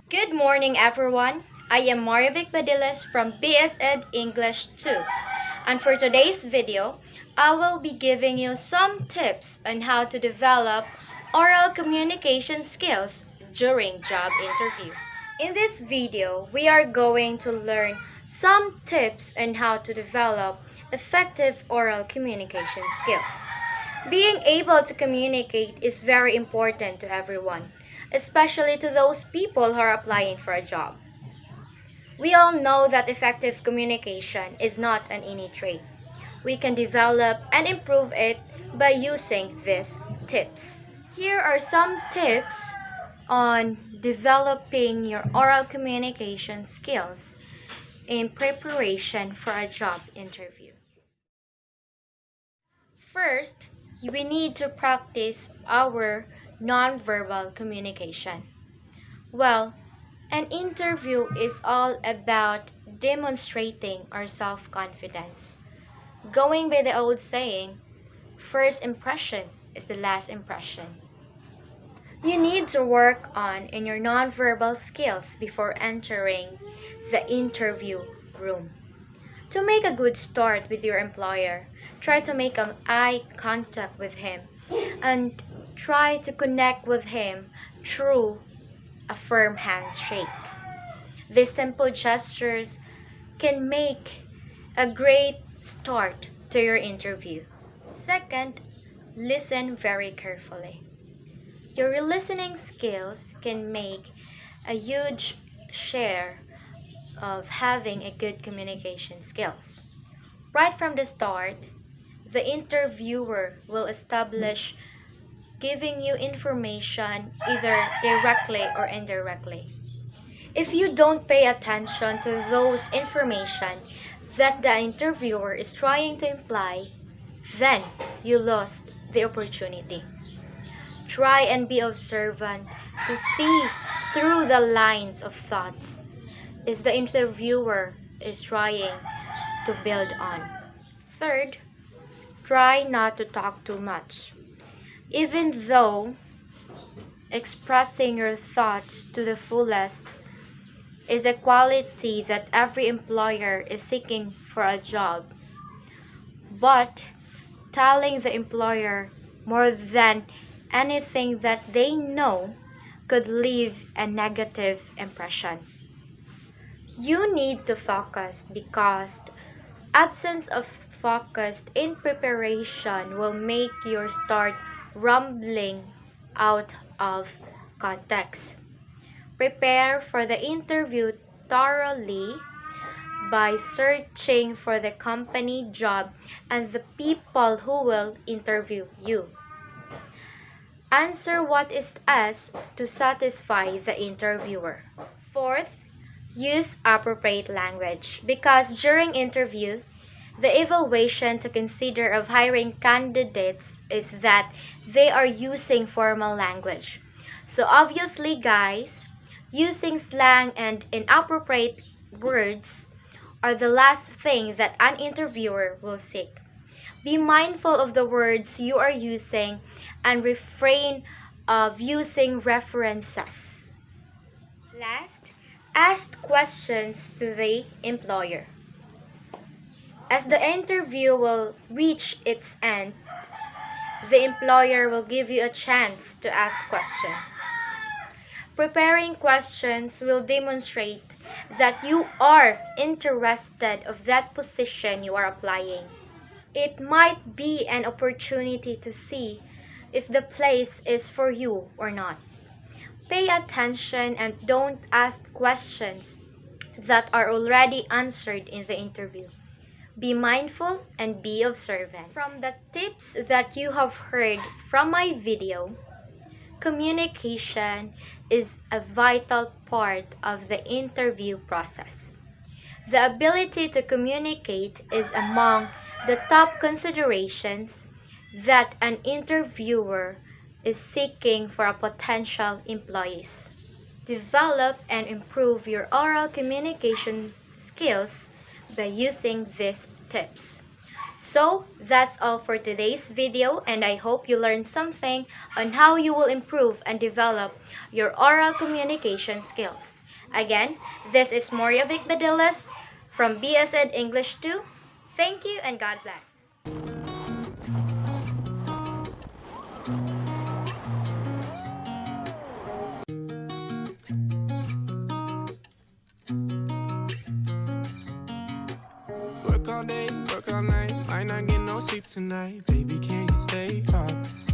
Good morning, everyone. I am Badiles from BS Ed English 2. And for today's video, I will be giving you some tips on how to develop oral communication skills during job interview. In this video, we are going to learn some tips on how to develop effective oral communication skills. Being able to communicate is very important to everyone, especially to those people who are applying for a job. We all know that effective communication is not an innate trait. We can develop and improve it by using these tips. Here are some tips on developing your oral communication skills in preparation for a job interview. First, we need to practice our nonverbal communication. Well, an interview is all about demonstrating our self-confidence. Going by the old saying, first impression is the last impression. You need to work on in your nonverbal skills before entering the interview room. To make a good start with your employer, try to make an eye contact with him and try to connect with him through a firm handshake. These simple gestures can make a great start to your interview. Second, listen very carefully. Your listening skills can make a huge share of having a good communication skills. Right from the start, the interviewer will establish giving you information either directly or indirectly. If you don't pay attention to those information that the interviewer is trying to imply, then you lost the opportunity. Try and be observant to see through the lines of thoughts is the interviewer is trying to build on. Third, try not to talk too much. Even though expressing your thoughts to the fullest is a quality that every employer is seeking for a job, but telling the employer more than anything that they know could leave a negative impression. You need to focus because absence of focus in preparation will make your start rambling out of context. Prepare for the interview thoroughly by searching for the company job and the people who will interview you. Answer what is asked to satisfy the interviewer. Fourth, use appropriate language because during interview, the evaluation to consider of hiring candidates is that they are using formal language. So obviously, guys, using slang and inappropriate words are the last thing that an interviewer will seek. Be mindful of the words you are using and refrain of using references. Last, ask questions to the employer. As the interview will reach its end, the employer will give you a chance to ask questions. Preparing questions will demonstrate that you are interested of that position you are applying. It might be an opportunity to see if the place is for you or not. Pay attention and don't ask questions that are already answered in the interview. Be mindful and be observant. From the tips that you have heard from my video, communication is a vital part of the interview process. The ability to communicate is among the top considerations that an interviewer is seeking for a potential employees. Develop and improve your oral communication skills by using these tips. So that's all for today's video, and I hope you learned something on how you will improve and develop your oral communication skills. Again, this is Moriovic Badiles from BSED English 2. Thank you and God bless. Work all day, work all night, might not get no sleep tonight. Baby, can you stay up?